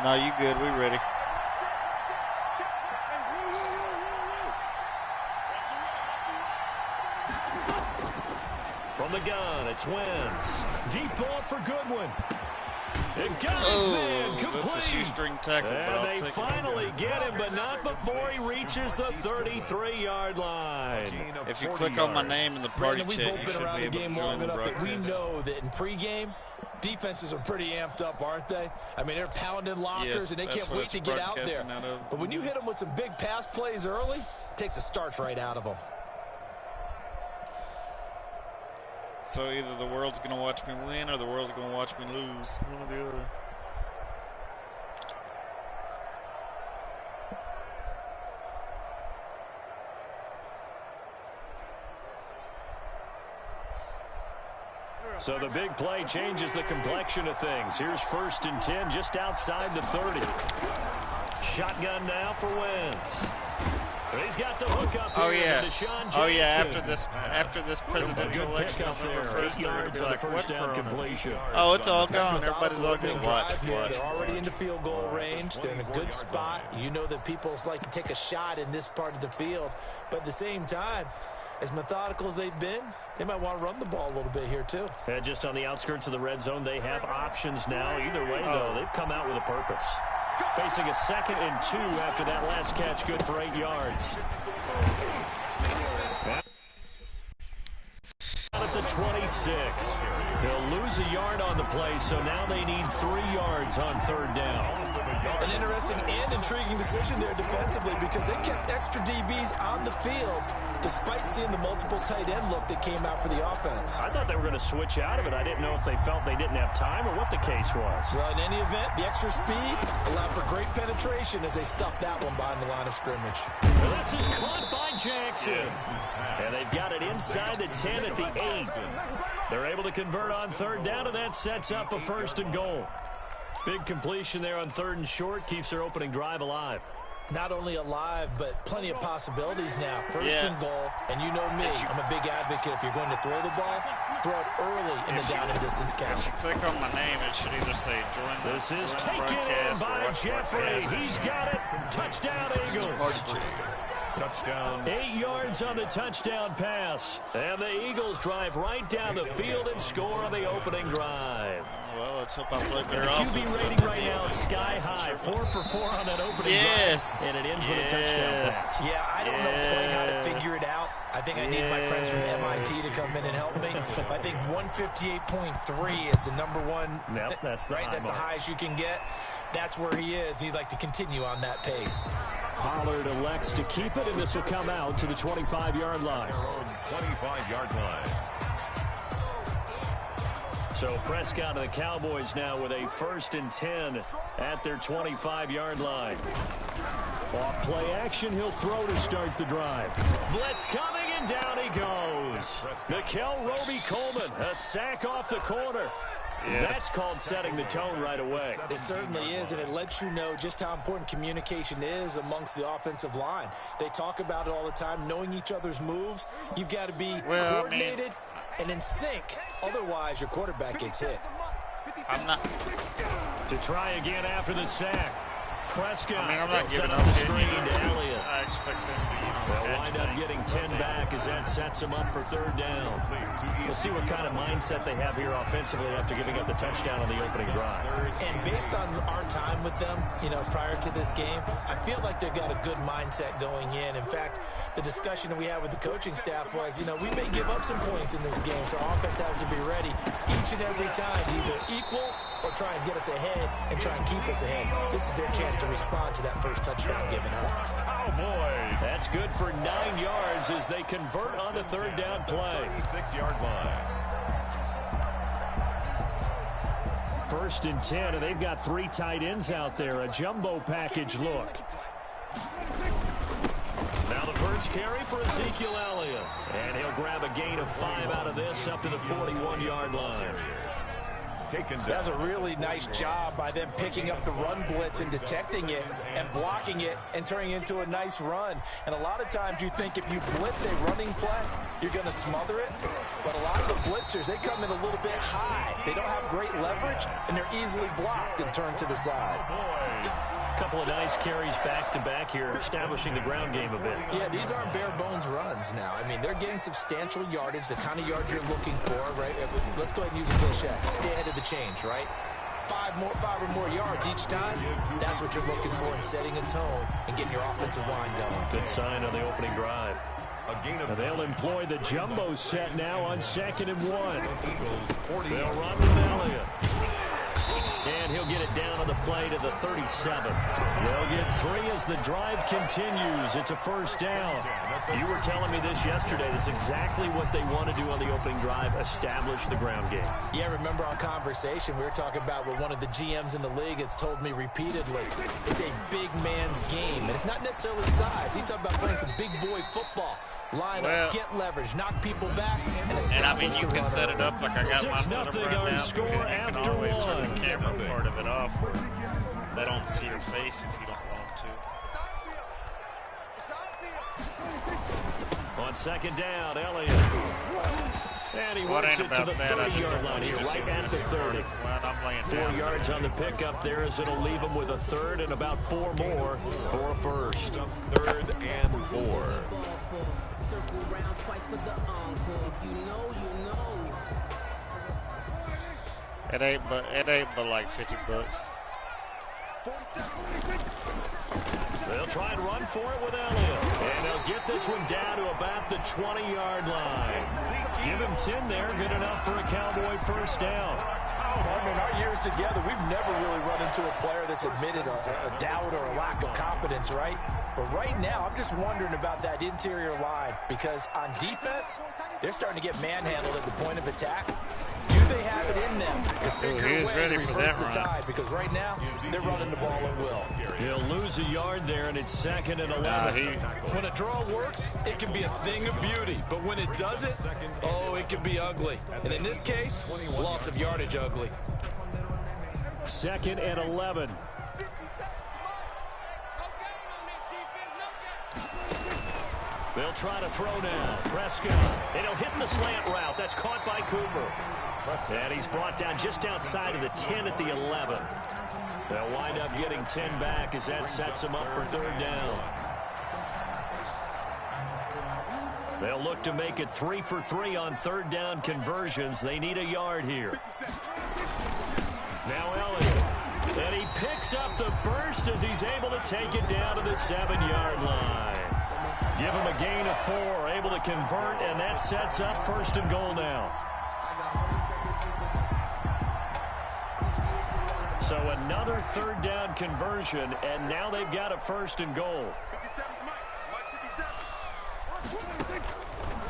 No, you good. We ready. From the gun, it's Wentz. Deep ball for Goodwin. It got his man complete. That's a shoestring tackle, and they finally get him, but not before he reaches the 33-yard line. If you click on my name in the party chat, you should be able to game long enough that we know that in pregame, defenses are pretty amped up, aren't they? I mean, they're pounding lockers, and they can't wait to get out there. But when you hit them with some big pass plays early, it takes the starch right out of them. So either the world's going to watch me win or the world's going to watch me lose. One or the other. So the big play changes the complexion of things. Here's 1st and 10 just outside the 30. Shotgun now for Wentz. He's got the hook up here. Oh yeah. After this presidential election, November 1st, they're gonna be like, what completion? Oh, it's all gone. Everybody's all good. Watch. They're already into field goal range. They're in a good spot. You know that people like to take a shot in this part of the field, but at the same time, as methodical as they've been, they might want to run the ball a little bit here too. And just on the outskirts of the red zone, they have options now. Either way, though, they've come out with a purpose. Facing a 2nd and 2 after that last catch, good for 8 yards. At the 26. He'll lose a yard on the play, so now they need 3 yards on 3rd down. An interesting and intriguing decision there defensively because they kept extra DBs on the field despite seeing the multiple tight end look that came out for the offense. I thought they were going to switch out of it. I didn't know if they felt they didn't have time or what the case was. Well, in any event, the extra speed allowed for great penetration as they stuffed that one behind the line of scrimmage. Well, this is caught by Jackson. Yes. And they've got it inside the 10 at the 8. They're able to convert on 3rd down, and that sets up a 1st and goal. Big completion there on 3rd and short, keeps their opening drive alive. Not only alive, but plenty of possibilities now. 1st and goal, and you know me, I'm a big advocate. If you're going to throw the ball, throw it early in the down and distance count. If you click on my name, it should either say join the This is taken in by Jeffrey. He's got it. Touchdown, Eagles. Touchdown. 8 yards on the touchdown pass. And the Eagles drive right down the field and score on the opening drive. Well, let's hope I play better offense. QB rating right now sky high. 4 for 4 on that opening drive. And it ends with a touchdown pass. Yeah, I don't know quite how to figure it out. I think I need my friends from MIT to come in and help me. I think 158.3 is the number one. Yep, that's the That's the highest you can get. That's where he is. He'd like to continue on that pace. Pollard elects to keep it, and this will come out to the 25-yard line. 25-yard line. So Prescott and the Cowboys now with a 1st and 10 at their 25-yard line. Off play action, he'll throw to start the drive. Blitz coming, and down he goes. Mikel Roby-Coleman, a sack off the corner. Yeah. That's called setting the tone right away. It certainly is, and it lets you know just how important communication is amongst the offensive line. They talk about it all the time, knowing each other's moves. You've got to be coordinated and in sync. Otherwise, your quarterback gets hit. I'm not. To try again after the sack. Prescott. I'm not giving up the screen to Elliott. I expect them to, They'll wind up getting 10 back as that sets them up for 3rd down. We'll see what kind of mindset they have here offensively after giving up the touchdown on the opening drive. And based on our time with them, prior to this game, I feel like they've got a good mindset going in. In fact, the discussion that we had with the coaching staff was, we may give up some points in this game, so our offense has to be ready each and every time to either equal or try and get us ahead and try and keep us ahead. This is their chance to respond to that first touchdown given up. Oh, boy. That's good for 9 yards as they convert on the 3rd down play. 36-yard line. 1st and 10, and they've got 3 tight ends out there. A jumbo package look. Now the first carry for Ezekiel Elliott. And he'll grab a gain of 5 out of this up to the 41-yard line. That's a really nice job by them picking up the run blitz and detecting it and blocking it and turning it into a nice run. And a lot of times you think if you blitz a running play, you're going to smother it. But a lot of the blitzers, they come in a little bit high. They don't have great leverage, and they're easily blocked and turned to the side. A couple of nice carries back-to-back here, establishing the ground game a bit. Yeah, these aren't bare-bones runs now. I mean, they're getting substantial yardage, the kind of yards you're looking for, right? Let's go ahead and use a cliche. Stay ahead of the change, right? Five or more yards each time, that's what you're looking for in setting a tone and getting your offensive line going. Good sign on the opening drive. Now they'll employ the jumbo set now on 2nd and 1. They'll run with Elliott. And he'll get it down on the play to the 37. They'll get 3 as the drive continues. It's a first down. You were telling me this yesterday. This is exactly what they want to do on the opening drive, establish the ground game. Yeah, remember our conversation. We were talking about what one of the GMs in the league has told me repeatedly. It's a big man's game, and it's not necessarily size. He's talking about playing some big boy football. Line up, get leverage, knock people back, and establish you can set it up like I got mine set up right now. Score you can always turn the camera part of it off where they don't see your face if you don't want them to. On 2nd down, Elliott. And he works it to the 30-yard line here, right at the 30. Well, I'm laying 4 yards on the pickup there as it'll leave him with a 3rd and about 4 more for a first. 3rd and 4. Circle round twice for the encore. If you know, you know. It ain't but like $50. They'll try and run for it with Elliott. And they'll get this one down to about the 20-yard line. Give him 10 there. Good enough for a Cowboy first down. In our years together, we've never really run into a player that's admitted a doubt or a lack of confidence, right? But right now, I'm just wondering about that interior line because on defense, they're starting to get manhandled at the point of attack. Do they have it in them to figure a way to reverse the tide? Because right now, they're running the ball at will. He'll lose a yard there, and it's 2nd and 11. When a draw works, it can be a thing of beauty. But when it doesn't, oh, it can be ugly. And in this case, loss of yardage ugly. 2nd and 11. They'll try to throw now. Prescott. And he'll hit the slant route. That's caught by Cooper. And he's brought down just outside of the 10 at the 11. They'll wind up getting 10 back as that sets them up for 3rd down. They'll look to make it 3 for 3 on 3rd down conversions. They need a yard here. Now Elliott. And he picks up the first as he's able to take it down to the 7-yard line. Give him a gain of 4, able to convert, and that sets up 1st and goal now. So another 3rd down conversion, and now they've got a 1st and goal.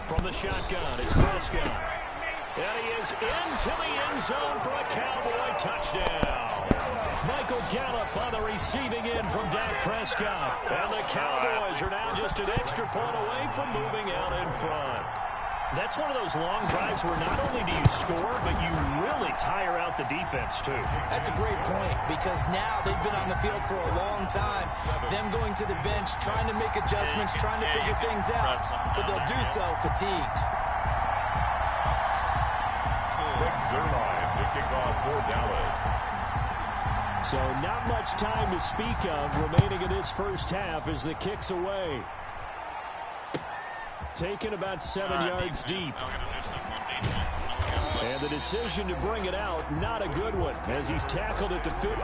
From the shotgun, it's Prescott. And he is into the end zone for a Cowboy touchdown. Michael Gallup on the receiving end from Dak Prescott. And the Cowboys are now just an extra point away from moving out in front. That's one of those long drives where not only do you score, but you really tire out the defense, too. That's a great point because now they've been on the field for a long time. Them going to the bench, trying to make adjustments, trying to figure things out, but they'll do so fatigued. Zerline to kick off for Dallas. So not much time to speak of remaining in this first half as the kick's away. Taken about 7 yards deep. And the decision to bring it out, not a good one, as he's tackled at the 15.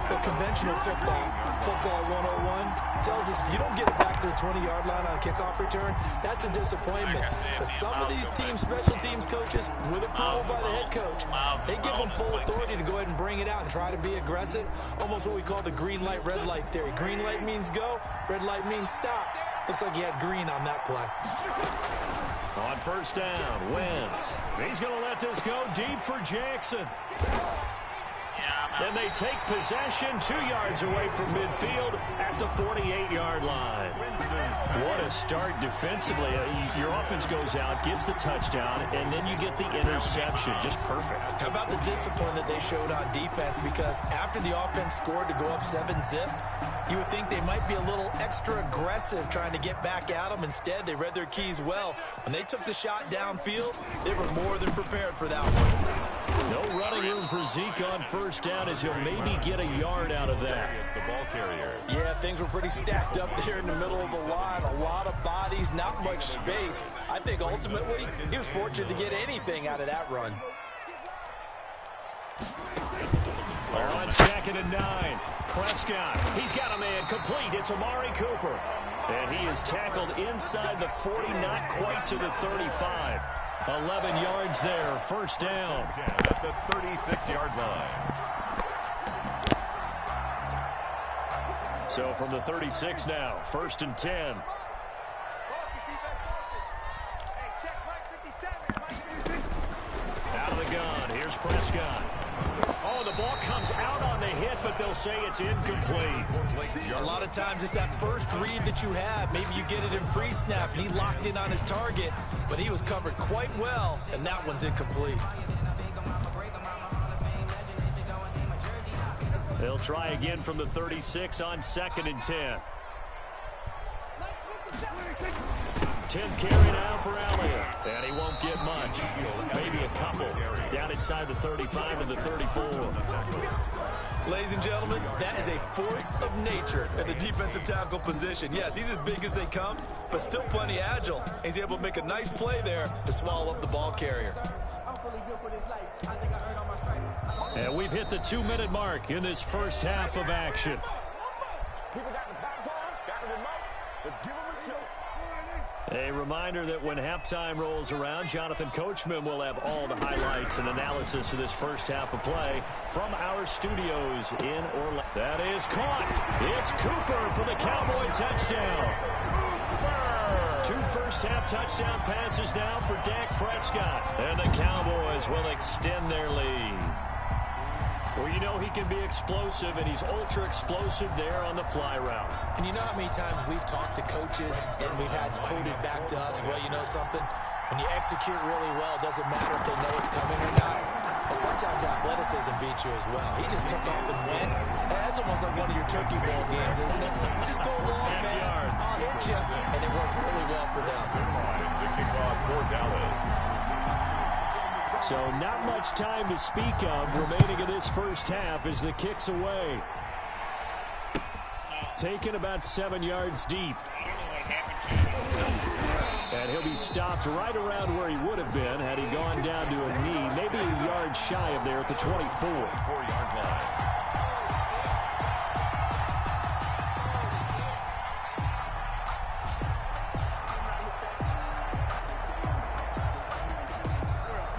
The conventional football 101, tells us if you don't get it back to the 20-yard line on a kickoff return, that's a disappointment. But some of these teams, special teams coaches, with approval by the head coach, they give them full authority to go ahead and bring it out and try to be aggressive. Almost what we call the green light, red light theory. Green light means go, red light means stop. Looks like he had green on that play. On 1st down, Wentz. He's going to let this go deep for Jackson. Then they take possession 2 yards away from midfield at the 48-yard line. What a start defensively. Your offense goes out, gets the touchdown, and then you get the interception. Just perfect. How about the discipline that they showed on defense? Because after the offense scored to go up 7-zip, you would think they might be a little extra aggressive trying to get back at them. Instead, they read their keys well. When they took the shot downfield, they were more than prepared for that one. No running room for Zeke on first down as he'll maybe get a yard out of that. The ball carrier. Yeah, things were pretty stacked up there in the middle of the line. A lot of bodies, not much space. I think ultimately he was fortunate to get anything out of that run. On 2nd and 9, Prescott. He's got a man complete. It's Amari Cooper. And he is tackled inside the 40, not quite to the 35. 11 yards there, first down. At the 36-yard line. So from the 36 now, 1st and 10. Out of the gun, here's Prescott. Oh, the ball comes out on the hit, but they'll say it's incomplete. A lot of times it's that first read that you have. Maybe you get it in pre-snap, and he locked in on his target, but he was covered quite well, and that one's incomplete. They'll try again from the 36 on 2nd and 10. 10th carry now for Elliott, and he won't get much. Maybe a couple. Down inside the 35 and the 34. Ladies and gentlemen, that is a force of nature at the defensive tackle position. Yes, he's as big as they come, but still plenty agile. He's able to make a nice play there to swallow up the ball carrier. And we've hit the 2-minute mark in this first half of action. A reminder that when halftime rolls around, Jonathan Coachman will have all the highlights and analysis of this first half of play from our studios in Orlando. That is caught. It's Cooper for the Cowboy touchdown. 2 first-half touchdown passes now for Dak Prescott. And the Cowboys will extend their lead. Well, you know he can be explosive, and he's ultra-explosive there on the fly route. And you know how many times we've talked to coaches, and we've had quoted back to us, well, you know something? When you execute really well, it doesn't matter if they know it's coming or not. And sometimes athleticism beats you as well. He just took off and went. That's almost like one of your turkey ball games, isn't it? Just go long, man. I'll hit you. And it worked really well for them. The kickoff for Dallas. So not much time to speak of remaining in this first half as the kick's away. Taken about 7 yards deep. And he'll be stopped right around where he would have been had he gone down to a knee, maybe a yard shy of there at the 24. 4-yard line.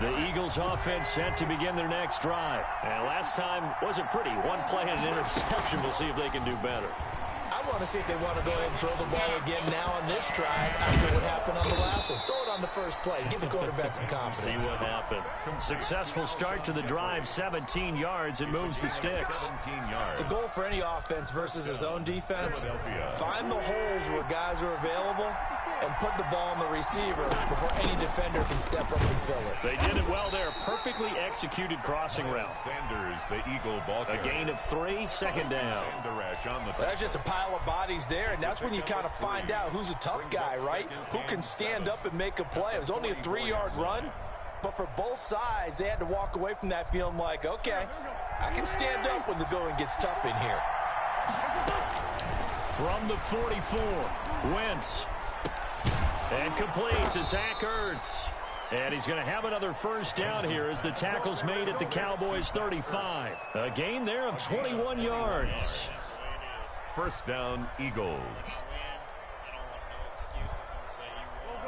The Eagles offense set to begin their next drive. And last time wasn't pretty. One play and an interception. We'll see if they can do better. I want to see if they want to go ahead and throw the ball again now on this drive after what happened on the last one. Throw it on the first play. Give the quarterback some confidence. See what happens. Successful start to the drive, 17 yards. It moves the sticks. The goal for any offense versus his own defense, find the holes where guys are available and put the ball on the receiver before any defender can step up and fill it. They did it well there. Perfectly executed crossing route. Sanders, the Eagle ball carrier. A gain of 3, second down. That's just a pile of bodies there, and that's when you kind of find out who's a tough guy, right? Who can stand up and make a play. It was only a 3-yard run, but for both sides, they had to walk away from that feeling like, okay, I can stand up when the going gets tough in here. From the 44, Wentz. And complete to Zach Ertz. And he's going to have another first down here as the tackle's made at the Cowboys' 35. A gain there of 21 yards. First down, Eagles.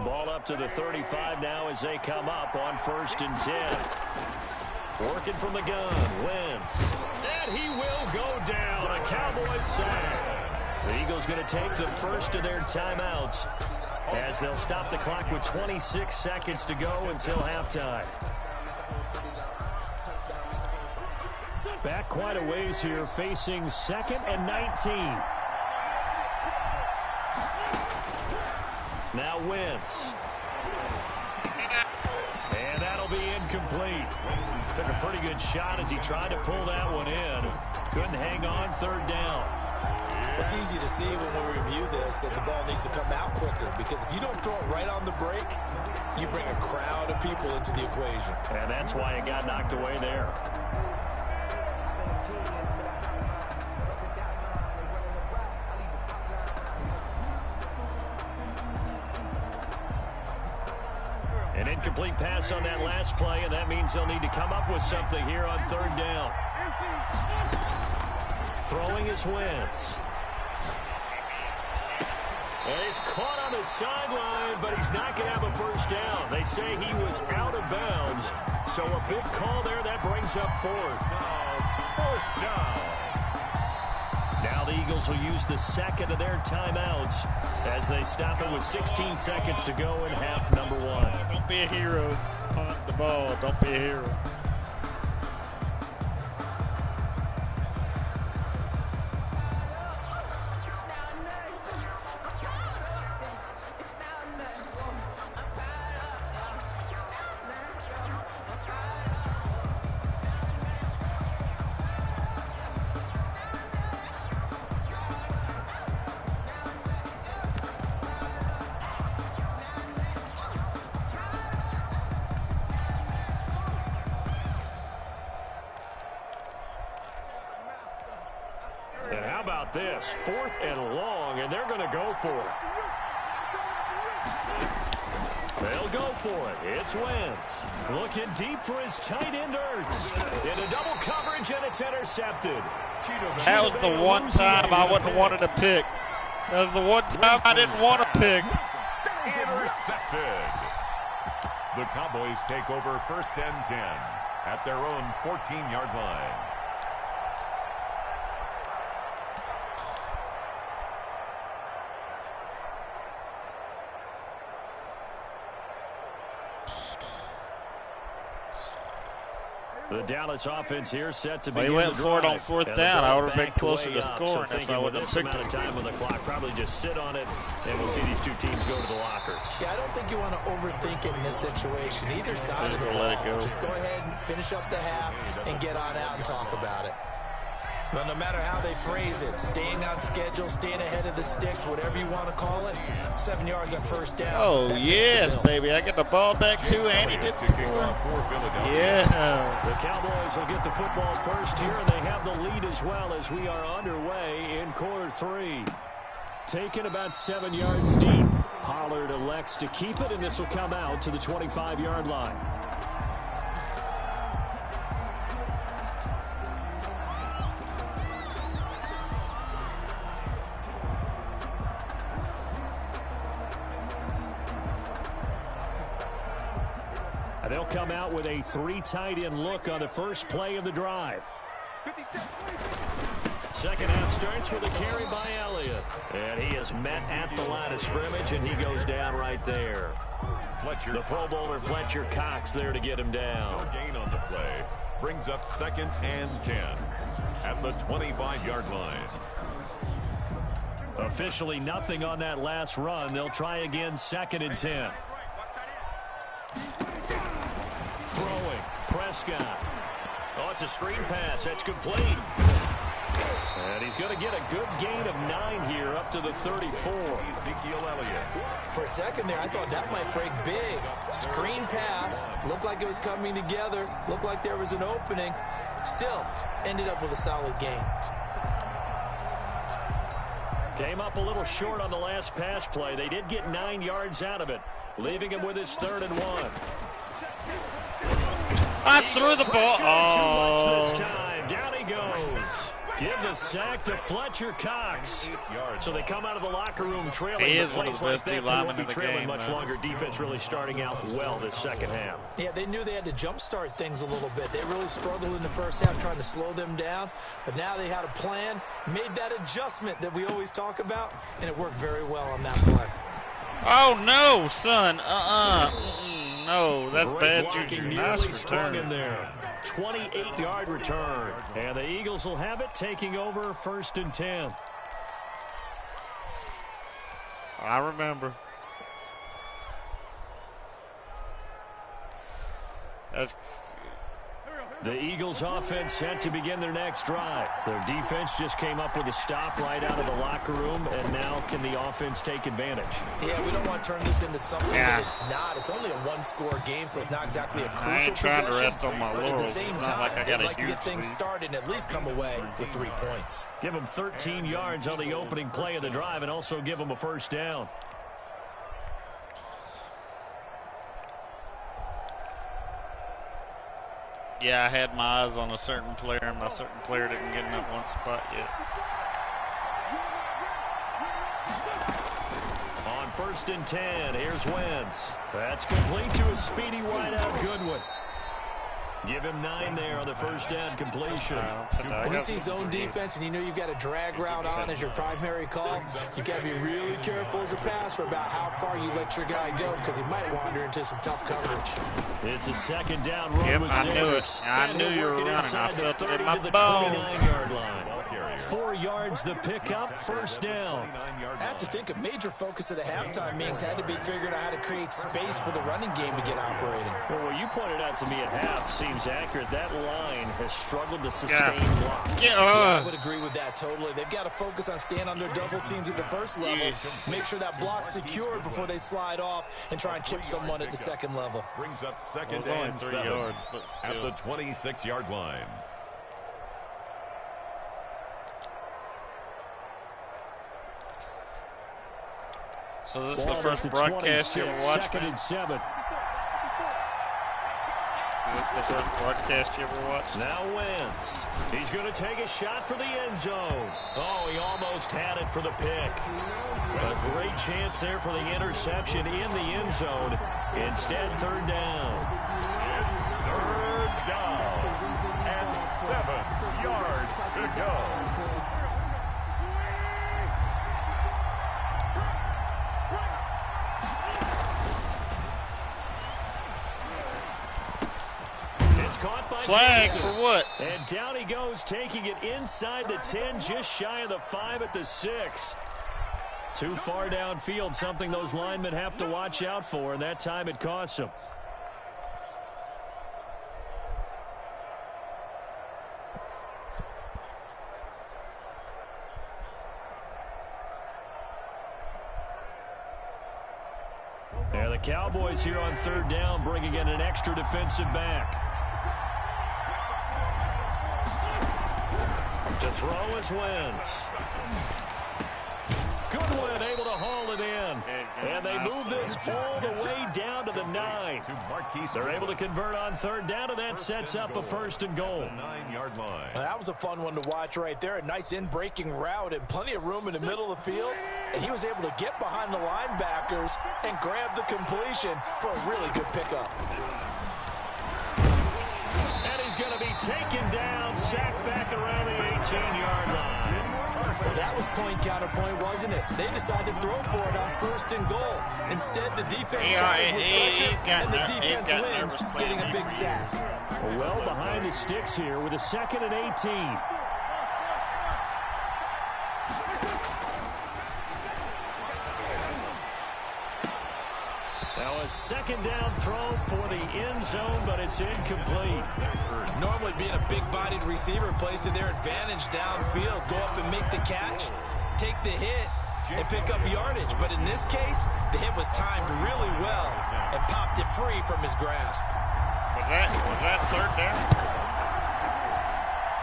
Ball up to the 35 now as they come up on 1st and 10. Working from the gun, Wentz. And he will go down. A Cowboys sack. The Eagles going to take the first of their timeouts as they'll stop the clock with 26 seconds to go until halftime. Back quite a ways here, facing 2nd and 19. Now Wentz. And that'll be incomplete. Took a pretty good shot as he tried to pull that one in. Couldn't hang on, 3rd down. It's easy to see when we review this that the ball needs to come out quicker, because if you don't throw it right on the break, you bring a crowd of people into the equation. And that's why it got knocked away there. An incomplete pass on that last play, and that means they'll need to come up with something here on third down. Throwing is Wentz. And he's caught on the sideline, but he's not going to have a first down. They say he was out of bounds, so a big call there. That brings up fourth. Fourth down. Now the Eagles will use the second of their timeouts as they stop it with 16 seconds to go in half number one. Don't be a hero. Punt the ball. Don't be a hero. And how about this? 4th and long, and they're going to go for it. They'll go for it. It's Wentz. Looking deep for his tight end, Ertz. Into double coverage, and it's intercepted. That was the one time I wouldn't have wanted to pick. That was the one time I didn't want to pick. Intercepted. The Cowboys take over 1st and 10 at their own 14-yard line. The Dallas offense here set to Well, begin he went the for it on drive. 4th down. I would have been closer to So scoring if I would have picked it. Time on the clock, probably just sit on it, and we'll see these two teams go to the lockers. Yeah, I don't think you want to overthink it in this situation. Either side of the ball. Let it go. Just go ahead and finish up the half and get on out and talk about it. But no matter how they phrase it, staying on schedule, staying ahead of the sticks, whatever you want to call it, 7 yards on 1st down. Oh, yes, baby. I get the ball back, too, and he did score. Yeah. The Cowboys will get the football first here, and they have the lead as well as we are underway in quarter 3. Taken about 7 yards deep. Pollard elects to keep it, and this will come out to the 25-yard line. They'll come out with a 3 tight end look on the first play of the drive. Second half starts with a carry by Elliott. And he is met at the line of scrimmage, and he goes down right there. The Pro Bowler Fletcher Cox there to get him down. Gain on the play brings up 2nd and 10 at the 25-yard line. Officially nothing on that last run. They'll try again 2nd and 10. Throwing, Prescott. Oh, it's a screen pass. That's complete. And he's going to get a good gain of 9 here up to the 34. Ezekiel Elliott. For a second there, I thought that might break big. Screen pass. Looked like it was coming together. Looked like there was an opening. Still, ended up with a solid gain. Came up a little short on the last pass play. They did get 9 yards out of it, leaving him with his 3rd and 1. I threw the ball. Oh. This time. Down he goes. Give the sack to Fletcher Cox. So they come out of the locker room trailing. He is one of the best D linemen in the game. Much longer. Defense really starting out well this second half. Yeah, they knew they had to jumpstart things a little bit. They really struggled in the first half trying to slow them down. But now they had a plan, made that adjustment that we always talk about, and it worked very well on that play. Oh, no, son. No, that's Great bad juju. blocking, Nice nearly sprung return. in there. 28-yard return. And the Eagles will have it, taking over 1st and 10. I remember. The Eagles offense set to begin their next drive. Their defense just came up with a stop right out of the locker room, and now can the offense take advantage? Yeah, we don't want to turn this into something that it's not. It's only a one-score game, so it's not exactly a crucial I ain't trying possession, to rest on my but at the laurels. same It's time, not like I got they'd a like to huge get things lead. started and at least come away with 3 points. Give them 13 yards on the opening play of the drive and also give them a first down. Yeah, I had my eyes on a certain player, and my certain player didn't get in that one spot yet. On 1st and 10, here's Wentz. That's complete to a speedy wideout Goodwin. Give him 9 there on the first down completion. When you see zone defense and you know you've got a drag route on as your primary call, you've got to be really careful as a passer about how far you let your guy go because he might wander into some tough coverage. It's a 2nd down run Yep, with I knew Sanders. it. I knew you were running. I felt it in my bones. 29-yard line. 4 yards the pickup, first down. I have to think a major focus of the halftime meetings had to be figuring out how to create space for the running game to get operating. Well, what you pointed out to me at half seems accurate. That line has struggled to sustain blocks. Yeah, I would agree with that totally. They've got to focus on staying on their double teams at the first level, make sure that block's secured before they slide off and try and chip someone at the second level. Brings up 2nd only and 3 7 yards, but still. at the 26-yard line. So is this the first broadcast you ever watched? 2nd and 7. Is this the first broadcast you ever watched? Now Wentz. He's going to take a shot for the end zone. Oh, he almost had it for the pick. A great chance there for the interception in the end zone. Instead, 3rd down. It's 3rd down and 7 yards to go. Flag for what? And down he goes, taking it inside the 10, just shy of the 5 at the 6. Too far downfield, something those linemen have to watch out for, and that time it costs them. Yeah, the Cowboys here on 3rd down, bringing in an extra defensive back. To throw is Wentz. Goodwin able to haul it in. And they move this all the way down to the 9. They're able to convert on 3rd down, and that sets up a 1st and goal. 9-yard line. That was a fun one to watch right there. A nice in-breaking route and plenty of room in the middle of the field. And he was able to get behind the linebackers and grab the completion for a really good pickup. And he's going to be taken down, sacked back around the 18-yard line. That was point-counterpoint, wasn't it? They decided to throw for it on 1st and goal. Instead, the defense covers with pressure, and the defense wins, getting a big sack. Well behind the sticks here with a 2nd and 18. Now a 2nd down throw for the end zone, but it's incomplete. Normally being a big-bodied receiver plays to their advantage downfield. Go up and make the catch, take the hit, and pick up yardage. But in this case, the hit was timed really well and popped it free from his grasp. Was that 3rd down?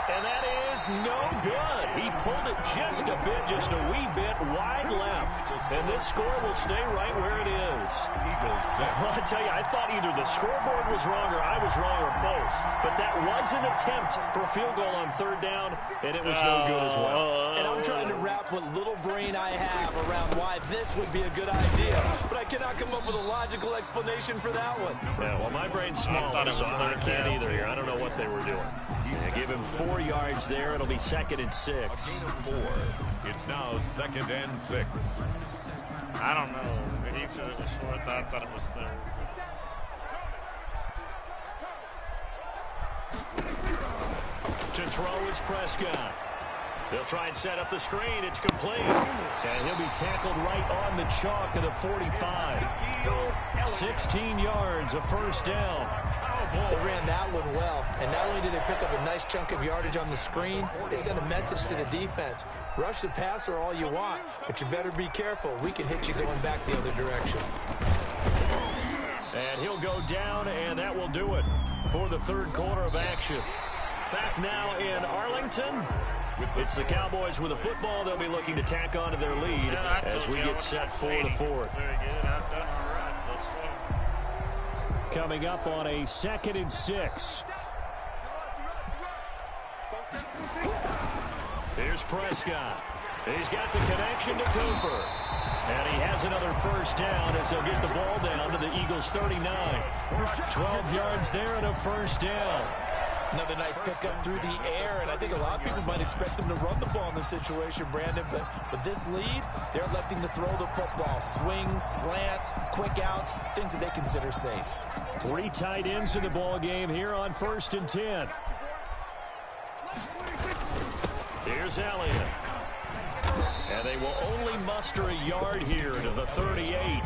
And that is no good. He pulled it just a bit, just a wee bit wide left. And this score will stay right where it is. Well, I tell you, I thought either the scoreboard was wrong or I was wrong or both. But that was an attempt for a field goal on 3rd down, and it was no good as well. And I'm trying to wrap what little brain I have around why this would be a good idea. But I cannot come up with a logical explanation for that one. Yeah, well, my brain's small, so I can't either here. I don't know what they were doing. Yeah, give him 4 yards there. It'll be 2nd and 6. It's now 2nd and 6. I don't know. He said it was short. I thought it was 3rd. To throw is Prescott. They'll try and set up the screen. It's complete. And he'll be tackled right on the chalk of the 45. 16 yards, a 1st down. They ran that one well, and not only did they pick up a nice chunk of yardage on the screen, they sent a message to the defense. Rush the passer all you want, but you better be careful. We can hit you going back the other direction. And he'll go down, and that will do it for the third quarter of action. Back now in Arlington. It's the Cowboys with a football. They'll be looking to tack on to their lead as we get set for the fourth. Very good. I've done all right thus far. Coming up on a 2nd and 6. Here's Prescott. He's got the connection to Cooper. And he has another first down as he'll get the ball down to the Eagles' 39. 12 yards there and a first down. Another nice pickup through the air, and I think a lot of people might expect them to run the ball in this situation, Brandon, but with this lead, they're electing to throw the football. Swings, slants, quick outs, things that they consider safe. 3 tight ends in the ball game here on 1st and 10. Here's Elliott. And they will only muster a yard here to the 38.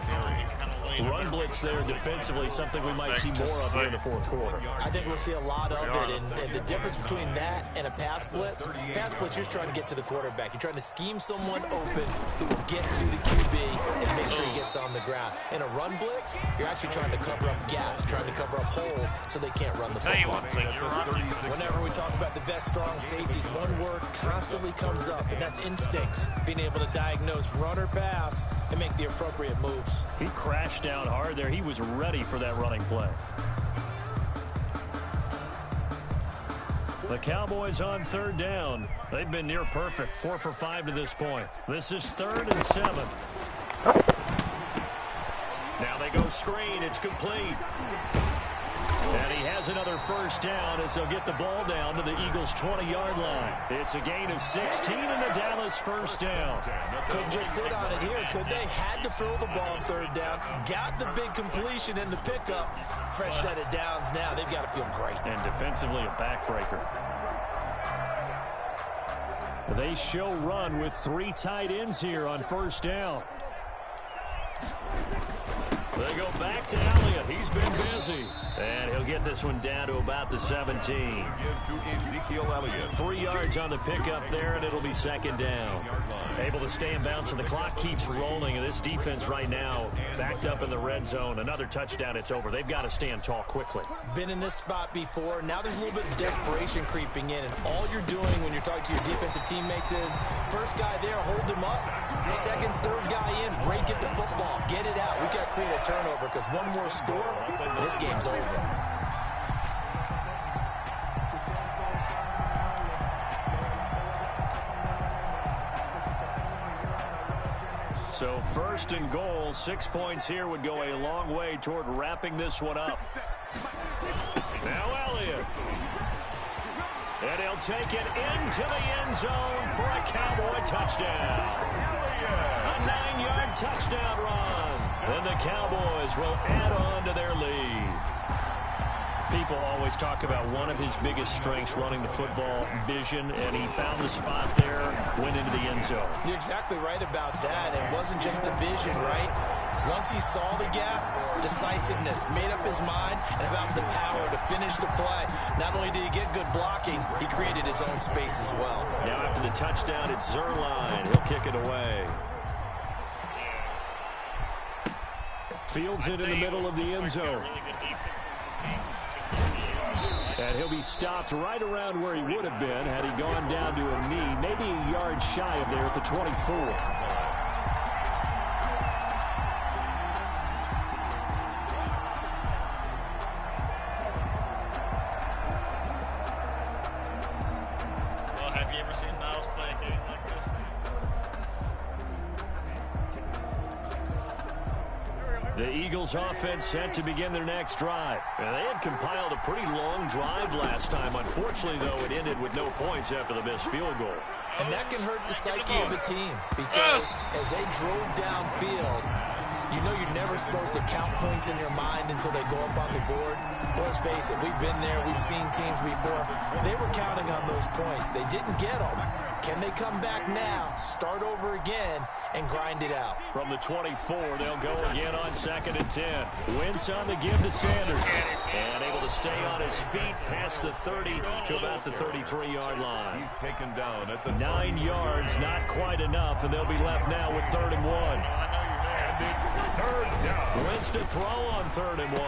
Run blitz there defensively, something we might see more of here in the fourth quarter. I think we'll see a lot of it, and the difference between that and a pass blitz, you're trying to get to the quarterback. You're trying to scheme someone open who will get to the QB and make sure he gets on the ground. In a run blitz, you're actually trying to cover up gaps, trying to cover up holes so they can't run the football. Whenever we talk about the best strong safeties, one word constantly comes up, and that's instinct. Being able to diagnose run or pass and make the appropriate moves. He crashed down hard there. He was ready for that running play. The Cowboys on 3rd down. They've been near perfect. 4 for 5 to this point. This is 3rd and 7. Now they go screen. It's complete. And he has another first down as they'll get the ball down to the Eagles' 20-yard line. It's a gain of 16 and a Dallas first down. Couldn't just sit on it here, could they? Had to throw the ball on 3rd down. Got the big completion in the pickup. Fresh set of downs now. They've got to feel great. And defensively, a backbreaker. They show run with 3 tight ends here on 1st down. They go back to Elliott. He's been busy. And he'll get this one down to about the 17. 3 yards on the pickup there, and it'll be 2nd down. Able to stay in bounds, so the clock keeps rolling. And this defense right now backed up in the red zone. Another touchdown, it's over. They've got to stand tall quickly. Been in this spot before. Now there's a little bit of desperation creeping in. And all you're doing when you're talking to your defensive teammates is, first guy there, hold him up. Second, third guy in, break it the football. Get it out. We've got to create a turnover because one more score, and this game's over. So 1st and goal, 6 points here would go a long way toward wrapping this one up. Now Elliott. And he'll take it into the end zone for a Cowboy touchdown. A 9-yard touchdown run. And the Cowboys will add on to their lead. People always talk about one of his biggest strengths running the football, vision, and he found the spot there, went into the end zone. You're exactly right about that. It wasn't just the vision, right? Once he saw the gap, decisiveness, made up his mind, and about the power to finish the play. Not only did he get good blocking, he created his own space as well. Now after the touchdown, it's Zerline. He'll kick it away. Fields it in the middle of the end zone. And he'll be stopped right around where he would have been had he gone down to a knee, maybe a yard shy of there at the 24. The Eagles offense set to begin their next drive. And they had compiled a pretty long drive last time. Unfortunately, though, it ended with no points after the missed field goal. And that can hurt the psyche of a team because as they drove downfield, you know you're never supposed to count points in your mind until they go up on the board. Let's face it, we've been there, we've seen teams before. They were counting on those points. They didn't get them. Can they come back now, start over again, and grind it out. From the 24, they'll go again on 2nd and 10. Wentz on the give to Sanders. And able to stay on his feet past the 30 to about the 33-yard line. He's taken down at the 9 yards, not quite enough, and they'll be left now with 3rd and 1. And it's 3rd down. Wentz to throw on 3rd and 1.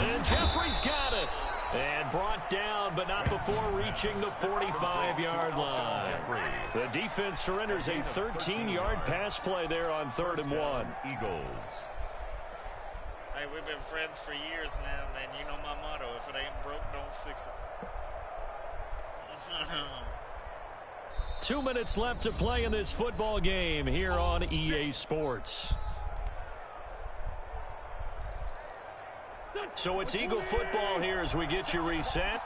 And Jeffrey's got it. And brought down, but not before reaching the 45-yard line. The defense surrenders a 13-yard pass play there on 3rd and 1. Eagles. Hey, we've been friends for years now, man. You know my motto. If it ain't broke, don't fix it. 2 minutes left to play in this football game here on EA Sports. So it's Eagle football here as we get you reset.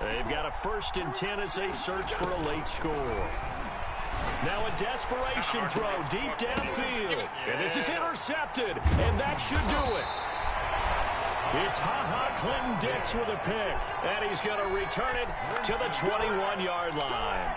They've got a 1st and 10 as they search for a late score. Now a desperation throw deep downfield. And this is intercepted, and that should do it. It's Clinton Dix with a pick, and he's going to return it to the 21-yard line.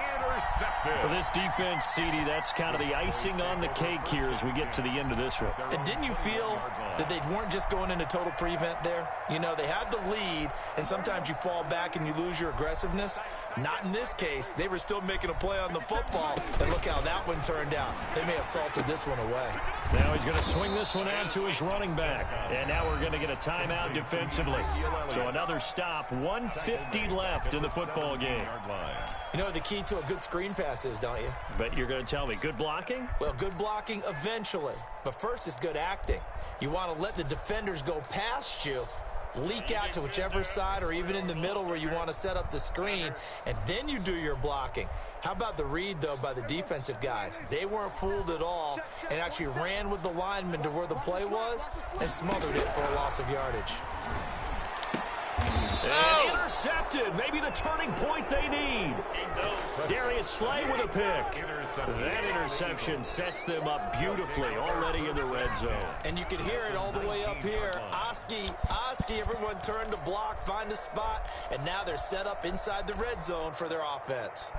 For this defense, CD, that's kind of the icing on the cake here as we get to the end of this one. And didn't you feel that they weren't just going into total prevent there? You know, they had the lead, and sometimes you fall back and you lose your aggressiveness. Not in this case. They were still making a play on the football, and look how that one turned out. They may have salted this one away. Now he's going to swing this one out to his running back. And now we're going to get a timeout defensively. So another stop, 1:50 left in the football game. You know what the key to a good screen pass is, don't you? But you're going to tell me, good blocking? Well, good blocking eventually. But first is good acting. You want to let the defenders go past you, leak out to whichever side or even in the middle where you want to set up the screen, and then you do your blocking. How about the read, though, by the defensive guys? They weren't fooled at all and actually ran with the lineman to where the play was and smothered it for a loss of yardage. And intercepted. Maybe the turning point they need. Darius Slay with a pick. That interception sets them up beautifully already in the red zone. And you can hear it all the way up here. Oski, everyone turned to block, find a spot, and now they're set up inside the red zone for their offense.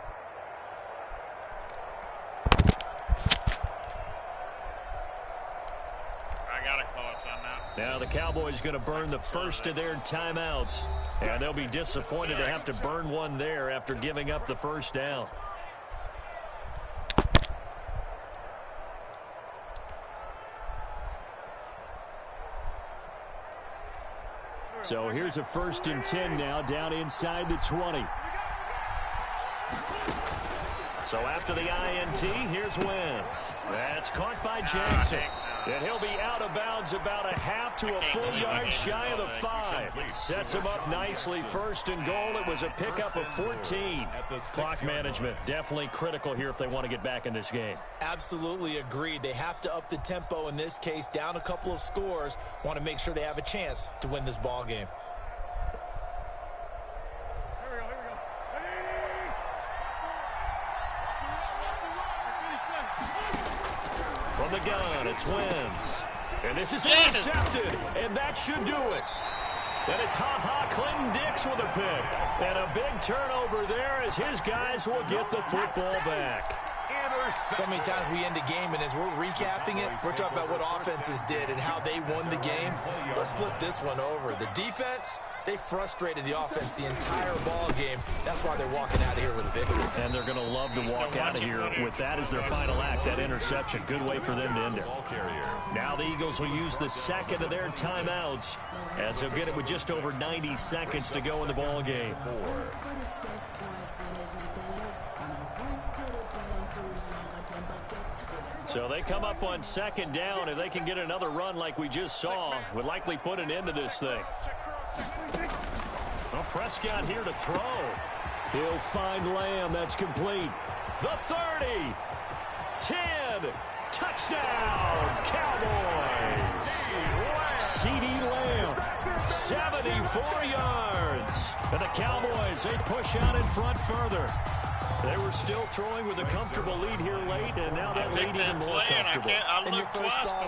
Now the Cowboys going to burn the first of their timeouts, and they'll be disappointed to have to burn one there after giving up the first down. So here's a 1st and 10 now down inside the 20. So after the INT, here's Wentz. That's caught by Jackson. And he'll be out of bounds about a half to a full yard shy of the 5. Sets him up nicely. 1st and goal. It was a pickup of 14. Clock management definitely critical here if they want to get back in this game. Absolutely agreed. They have to up the tempo in this case, down a couple of scores. Want to make sure they have a chance to win this ball game. From the gun, it's Wentz. And this is intercepted, and that should do it. And it's Clinton Dix with a pick. And a big turnover there as his guys will get the football back. So many times we end a game, and as we're recapping it, we're talking about what offenses did and how they won the game. Let's flip this one over. The defense, they frustrated the offense the entire ball game. That's why they're walking out of here with a victory. And they're going to love to walk out of here with that as their final act, that interception. Good way for them to end it. Now the Eagles will use the second of their timeouts as they'll get it with just over 90 seconds to go in the ball game. So they come up on 2nd down. If they can get another run like we just saw, would likely put an end to this thing. Well, Prescott here to throw. He'll find Lamb. That's complete. The 30. 10. Touchdown, Cowboys. CD Lamb, 74 yards. And the Cowboys, they push out in front further. They were still throwing with a comfortable lead here late, and now that lead even more comfortable. And your first thought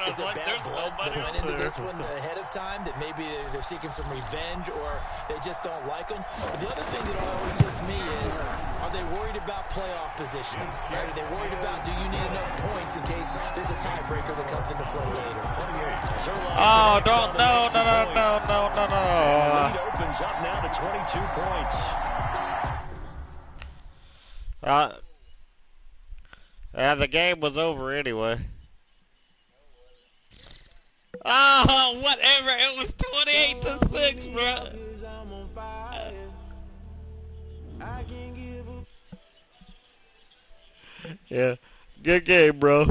is it bad blood that went into this one ahead of time, that maybe they're seeking some revenge or they just don't like them? But the other thing that always hits me is, are are they worried about playoff position? Right? Are they worried about, do you need enough points in case there's a tiebreaker that comes into play later? Oh, don't, no. Lead opens up now to 22 points. The game was over anyway. Oh, whatever. It was 28-6, bro. Yeah, good game, bro.